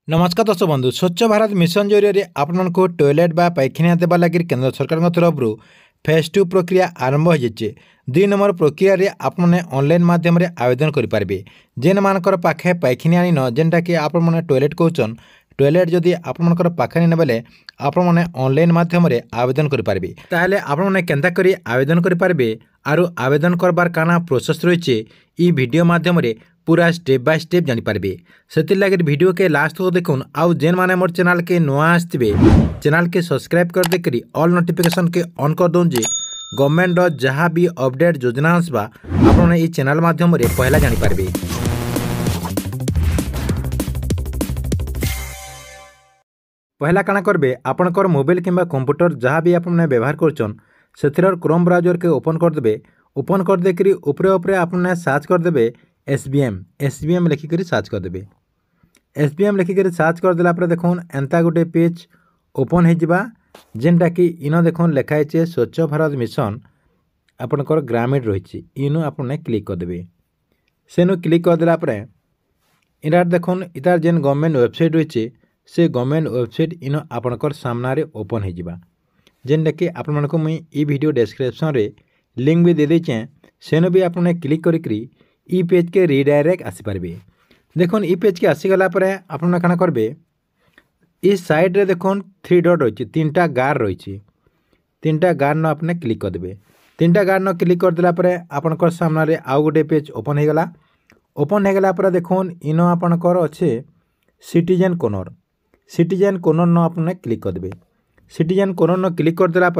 नमस्कार दर्शक बंधु स्वच्छ भारत मिशन जरिए आपण को टॉयलेट बा पैखाना देवा लगी केंद्र सरकार तरफ फेज 2 प्रक्रिया आरंभ हो 2 नंबर प्रक्रिया रे आपने ऑनलाइन माध्यम रे आवेदन करेंगे जेन मानकर पाखे पैखाना आनी न जेनटा कि आपण मैंने टॉयलेट कहन टॉयलेट जदि आपणकर पाखे न बेले आपण मैंने ऑनलाइन माध्यम रे आवेदन करेंगे ताहले आपण मैंने केंता करी आवेदन करेंगे आरु आवेदन करबार काना प्रोसेस रही ई वीडियो माध्यम रे पूरा स्टेप बाय स्टेप जानीपारे से लगे वीडियो के लास्ट को देखुन आउ जेन माने मोर चैनल के नुआ आसवे चैनल के सब्सक्राइब कर देकरी ऑल नोटिफिकेशन के ऑन कर दूँ जे गवर्नमेंट जहाँ भी अपडेट योजना आसवा आपने ये चैनल माध्यम रे पहला जानीपारे। पहला काना करबे आपनकर मोबाइल किंबा कंप्यूटर जहाँ भी आपने व्यवहार करछन सेथिरर क्रोम ब्राउजर के ओपन कर देबे। ओपन कर देकरी ऊपरे ऊपरे आपने सर्च कर देबे एसबीएम लिखिक सर्च करदे। एसबीएम लिखिक सर्च करदेला देखुन एंता गोटे पेज ओपन हो जेनटा कि इन देखुन लिखाई है स्वच्छ भारत मिशन आपनकर ग्रामीण रही इनु आपने क्लिक करदे। सेनु क्लिक करदेला इनार देखुन इतार जेन गवर्नमेंट वेबसाइट रही से गवर्नमेंट वेबसाइट इन आपनकर सामने ओपन हो जेनटा कि आपण को मुई ई वीडियो डिस्क्रिप्शन रे लिंक भी दे देछे सेनु भी आपने क्लिक करी ई पेज के रिडायरेक्ट आसीपारे। देखुन ई पेज के आसीगला आपन काना करबे इस साइड रे देखुन 3 डॉट रही 3टा गार रही 3टा गार न आपने क्लिक करदे। 3टा गार न क्लिक करदेला आपनकर सामने आउ गोटे पेज ओपन हो गला। ओपन हो गला देखुन इन आपनकर अच्छे सिटीजन कोनर न आपने क्लिक करदे। सिटीजन कोनर न क्लिक करदेला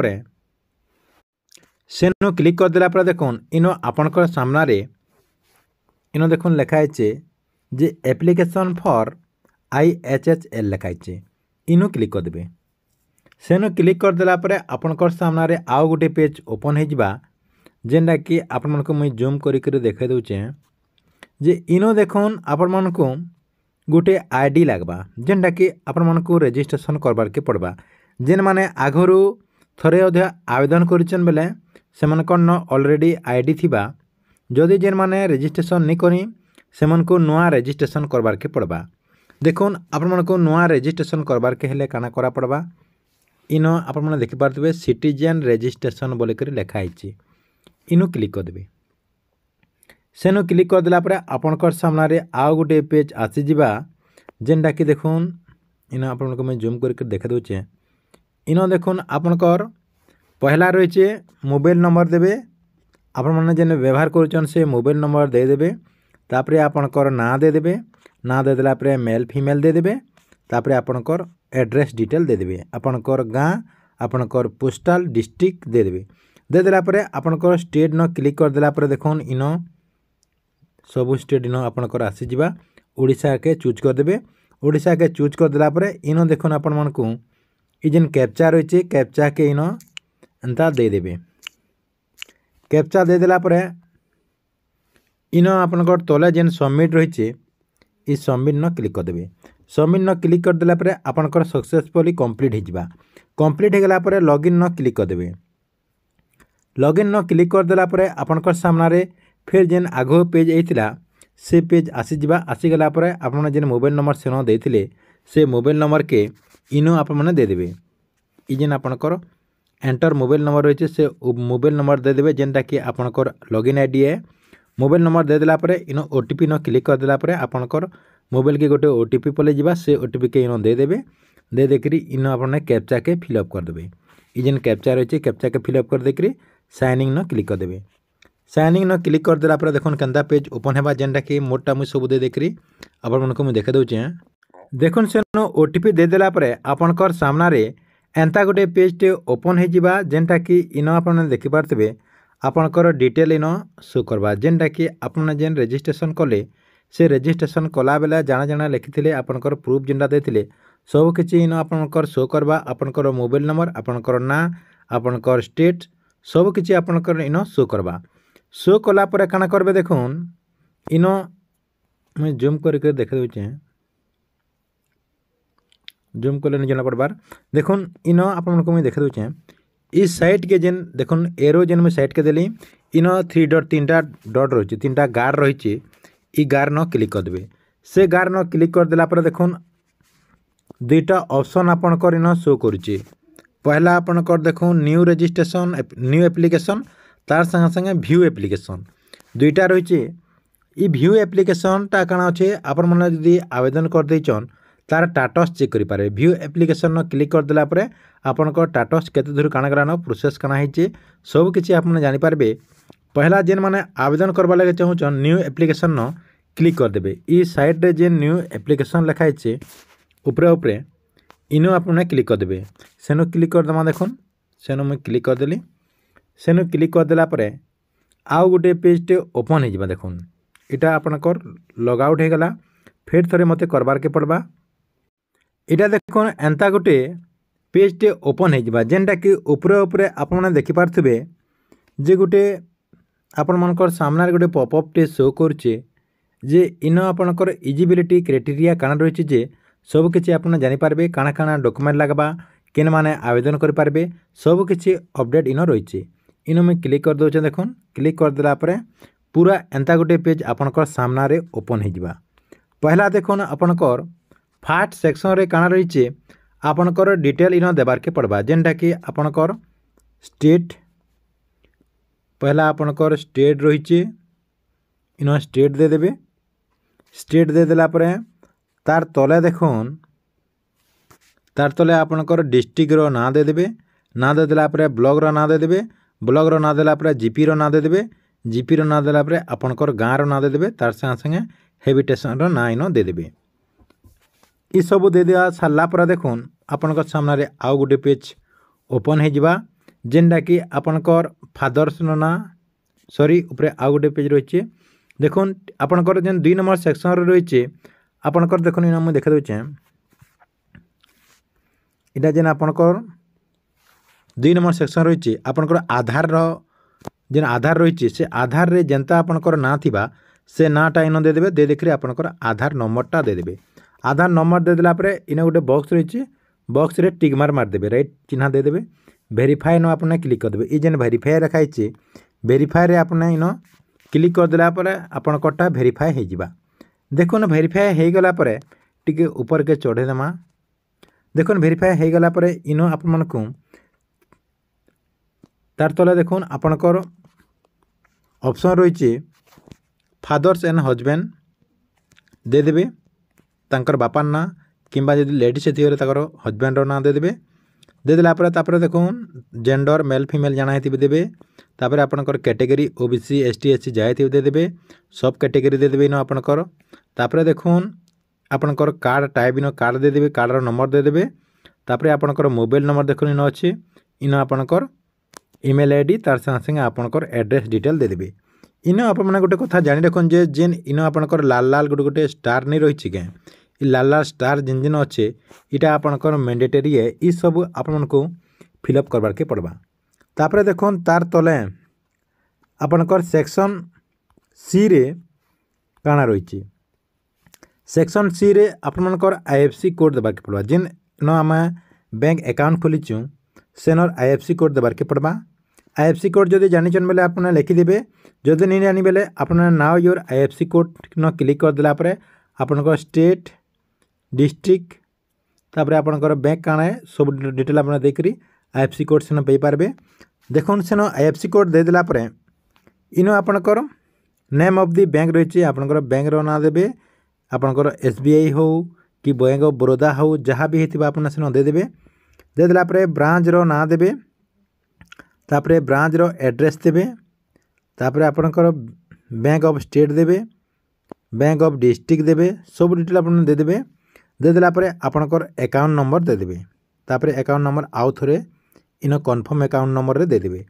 सेनु क्लिक करदेला देखुन इन आपनकर सामने इन देखुन लिखाई जे एप्लिकेशन फॉर IHHL लिखाई इनु क्लिक करदे। सेनु क्लिक करदेला आपनकर सामने आउ गोटे पेज ओपन हो जेनटा कि आपण को मुझे जूम करी देखे दूचे जे इनो देखुन आपण को गोटे आईडी लगवा जेनटा कि आपण को रजिस्ट्रेशन करबार के पड़वा। जेन माने आगरू थरे अधे आवेदन करिचन बेले सेमानकर न ऑलरेडी आईडी थिबा जदि जेन माने रजिस्ट्रेशन नहीं करी सेमन को नुआ रजिस्ट्रेशन करबार के पड़वा। देखुन आपण को नुआ रजिस्ट्रेशन करबार के हेले काना करा पड़वा इन आपण माने देखि पारथबे सिटीजन रजिस्ट्रेशन बोले कर लिखा है इनु क्लिक कर देबे। सेनु क्लिक कर देला आपनकर सामने आउ गोटे पेज आसी जिबा जेनटा कि देखुन इन आपण को मैं जूम करके देखा दूचे इन देखुन आपनकर पहला रही मोबाइल नंबर देबे आपण मैंने जेन व्यवहार कर से मोबाइल नंबर दे देबे। तापरे आपनकर ना दे देबे ना दे देला मेल फीमेल दे देबे। तापरे आपनकर एड्रेस डिटेल दे देबे आपनकर गाँ आपनकर पोस्टल डिस्ट्रिक्ट दे देबे। दे देला आपनकर स्टेट न क्लिक कर देला देखुन इन सब स्टेट इन आपनकर आसी जिबा ओडिशा के चूज कर देबे। ओडिशा के चूज कर देला इन देखुन आपण मन को ई जेन कैप्चा रही कैप्चा के इन एंता दे देबे। कैप्चा दे देला इन आपनकर तले जेन सबमिट रही सबमिट न क्लिक कर देबे। सबमिट न क्लिक कर देला आपनकर सक्सेसफुली कंप्लीट हो जिबा। कंप्लीट हो गला लॉगिन न क्लिक कर देबे। लॉगिन न क्लिक कर देला आपनकर सामने फिर जेन आगो पेज आइतिला से पेज आसी जिबा। आसी गला आपन जेन मोबाइल नंबर सेन देथिले से मोबाइल नंबर के इनो आपन माने दे देबे। ई जेन आपनकर एंटर मोबाइल नंबर रही से मोबाइल नंबर दे देबे जेनटा कि आपनकर लॉगिन आईडी है। मोबाइल नंबर दे देला इन ओटीपी न क्लिक कर देला आपनकर मोबाइल के गोटे ओटीपी पले जिबा से ओटीपी के इन दे देबे। दे देकरी इन आपने कैप्चा के फिलअप कर देबे। ई जेन कैप्चा रही कैप्चा के फिलअप कर देकरी साइनिंग न क्लिक कर देबे। साइनिंग न क्लिक कर देला देखुन केंता पेज ओपन हेबा जेनटा कि मोटा मुई सब दे देकरी आपण मन को मुई देखे दउचे। देखुन से ओटीपी दे देला आपनकर सामने एंता गोटे पेज टे ओपन हो जेनटा कि इन आपने देखि पारथबे आपनकर डिटेल इन शो करवा जेनटा कि आपने जेन रजिस्ट्रेशन कले से रजिस्ट्रेशन कला बेला जाना जाना लिखिथिले आपनकर प्रूफ जेनटा देथिले सब किछि इन आपनकर शो करवा। आपनकर मोबाइल नंबर आपनकर ना आपनकर स्टेट सब किछि आपनकर इन शो करवा। शो कला परे काना करबे देखुन इन मैं जूम करके देख दूचे जूम कले नहीं जना पड़बार। देखुन इन आपन को मैं देखे दूचे इस साइट के जेन देखुन एरो जेन में साइट के देली इन 3 डॉट 3टा डॉट रही 3टा गार रही ई गार न क्लिक कर देबे। से गार न क्लिक कर देला देखुन दुईटा ऑप्शन आपनकर इन शो करुचे। पहला आपनकर देखो न्यू रजिस्ट्रेशन न्यू एप्लिकेशन तार संगे संगे व्यू एप्लिकेशन दुईटा रही। ये व्यू एप्लिकेशनटा काଣା अच्छे आपण मैंने जदि आवेदन कर देचन तार स्टाटस चेक करें। व्यू एप्लिकेशन क्लिक करदेला आपनकर स्टाटस केते दूर काଣା कराना प्रोसेस काଣା होइए सब किसी आप जानीपारे। पहला जेन मैंने आवेदन करवा लगे चाहून न्यू एप्लिकेशन क्लिक करदे। ई साइड रे जेन न्यू एप्लिकेशन लिखाई उपरे उपरे इनो आपने क्लिक करदे। सेनु क्लिक करदेमा देखुन सेनु मुझे क्लिक करदेली। सेनु क्लिक करदेला आउ गोटे पेजटे ओपन हो देखुन इटा आपनकर लॉग आउट हो गला। फिर थोड़े मते करबार के पड़वा। इटा देखुन एंता गोटे पेजटे ओपन हो जेनटा कि उपरे उपरे आपने देखिपारे जे गोटे आपण मानकर सामने गोटे पॉपअपटे शो करुचे जे इन आपनकर इजिबिलिटी क्राइटेरिया काना रही जे सब किसी आप जानीपारे काଣା काଣା डॉक्यूमेंट लगवा केन माने आवेदन करें सब किसी अपडेट इन रही। इन मुझे क्लिक कर दूचे देखुन क्लिक करदेला पूरा एंता गोटे पेज आपनकर सामने ओपन हो। पहला देखुन आपनकर फास्ट सेक्शन रे काଣା रही आपनकर डिटेल इन देबार के पड़वा जेनटा कि आपनकर स्टेट पहला आपनकर स्टेट रही इन स्टेट दे देबे। स्टेट दे देला तार तले देखुन तार तले आपनकर डिस्ट्रिक्ट रो ना दे देबे। ना दे देला ब्लॉक रो ना दे देबे। ब्लॉक रो ना देला जीपी रो ना दे देबे। जीपी रो ना देला आपनकर गाँ रो ना दे देबे। तार संगे संगे हेबिटेशन रो ना इन दे देबे। ई सब दे दिया सारा देखुन आपनकर सामने आउ गोटे पेज ओपन हो जावा जेनटा कि आपनकर फादर्स ना सॉरी उपरे आउ गोटे पेज रही। देखुन आपनकर जेन 2 नंबर सेक्शन रही आपनकर देखुन इन मुझे देखा दूचे इटा जेन आपनकर 2 नंबर सेक्शन रही आपनकर आधार जेन आधार रही से आधार रे जेनता आपनकर ना थिबा से नाटा इन दे देबे। दे देखिए आपनकर आधार नंबरटा दे देबे। आधार नंबर दे देला इन गोटे बॉक्स रही बॉक्स रे टिक मार देबे राइट चिन्ह दे देबे। वेरीफाई नो आपने क्लिक कर देबे। ई जेन वेरीफाई रखाई वेरीफाई रे आपने इन क्लिक कर देला आपनकरटा वेरीफाई हो जिबा। देखुन वेरीफाई हो गला टिके ऊपर के चढ़े देमा। देखुन वेरीफाई हो गला इन आपण को तार तले देखुन आपनकर ऑप्शन रही फादर्स एंड हजबैंड दे देबे तांकर बापार ना किंबा जदि लेडीज थी ताकर हजबैंड ना दे देबे। दे देला देखुन जेंडर मेल फीमेल जाना है देबे। तापर आपनकर कैटेगरी ओबीसी एसटी एससी जाए थी दे देबे। सब कैटेगरी दे देबे इन आपनकर। तापर देखुन आपनकर कार्ड टाइप इन कार्ड दे देबे। कार्ड रो नंबर दे देबे। तापर आपनकर मोबाइल नंबर देखुन इन अच्छी इन आपनकर ईमेल आईडी तार संगे संगे आपनकर एड्रेस डिटेल दे देबे। इन आप गोटे कथा जानी रखुन जे जेन इन आपनकर लाल लाल गोटे गोटे स्टार नहीं रही क्या लाल लाल स्टार जिन जिन अच्छे इटा आपनकर मैंडेटरी है। ई सब आपन को फिलअप करबार के पड़वा। तापर देखुन तार तले आपनकर सेक्शन सी रे काଣା रही सेक्शन सी रे आपनकर आईएफसी कोड देबार के पड़वा। जिन न आम बैंक अकाउंट खोलीचु सेनर आईएफसी कोड देबार के पड़वा। आईएफसी कोड जदि जानिचन बेले आपने लिखिदेवे। जदि नहीं जानी बेले आपने नाउ योर आईएफसी कोड न क्लिक कर देला आपनकर स्टेट डिस्ट्रिक्ट तापर आपनकर बैंक काଣା है सब डिटेल आपने देकरी आईएफसी कोड सेन पे पारबे। देखुन सेन आईएफसी कोड दे देला इन आपनकर नेम ऑफ दी बैंक रही आपनकर बैंक रो ना देबे। आपनकर एसबीआई हो कि बैंक ऑफ बड़ौदा हो जहाँ भी होता आपने सेन दे देबे। दे देला ब्रांच रो ना देबे। तापर ब्रांच रो एड्रेस देबे। तापर आपनकर बैंक ऑफ स्टेट देबे। बैंक ऑफ डिस्ट्रिक्ट देबे। सब डिटेल आपने दे देबे। दे देला आपनकर अकाउंट नंबर दे देबे। तापर अकाउंट नंबर आउ थोड़े इन कन्फर्म अकाउंट नंबर रे दे देबे।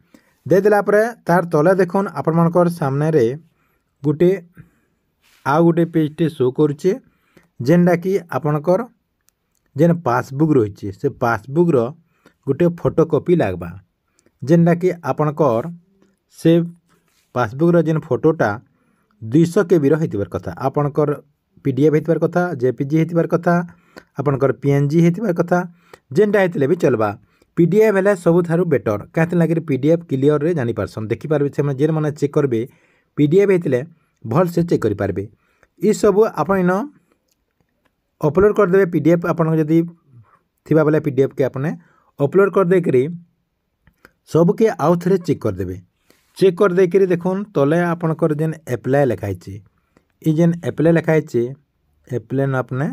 दे देला तार तले देखुन आपण मानकर सामने रे गोटे आउ गोटे पेजटे शो करुचे जेनटा कि आपनकर जेन पासबुक रही से पासबुक रो गोटे फोटोकॉपी लागबा जेनटा कि आपनकर से पासबुक रो जेन फोटोटा 200 KB रो हेतिबार कथा। आपनकर पीडीएफ हेतिबार कथा जेपीजी हेतिबार कथा आपनकर पीएनजी हेतिबार कथा जेनटा हेतिले भी चलबा। पीडीएफ है सबुठारु बेटर कहते लगे पीडीएफ क्लियर रे जानी पारसन देखि पारबे से जेन माने चेक करबे पीडीएफ हेतिले भल से चेक करि पारबे। ई सब आपन इन अपलोड कर देबे पीडीएफ आपन जदि थिबा बेले पीडीएफ के आपने अपलोड कर देकरी सब के आउ थे चेक करदेवे। चेक कर देकरी देखुन तले आपनकर जेन एप्लाय लिखाई ये जेन एप्लाय लिखाई एप्लाय न आपने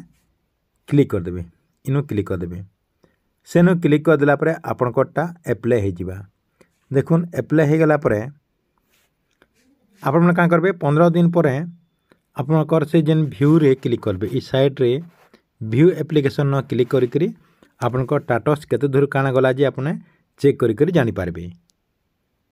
क्लिक करदेवे। इनु क्लिक करदेवे सेनु क्लिक कर देला परे आपनकटा एप्लाय हो जिबा। देखुन एप्लाय हो गला परे आपण माने का करबे 15 दिन पर आपनकर से जेन व्यू रे क्लिक करबे। ई साइड रे व्यू एप्लिकेशन न क्लिक करी आपनकर स्टेटस केते दूर काना गला जे आपने चेक करी जानि पारबे।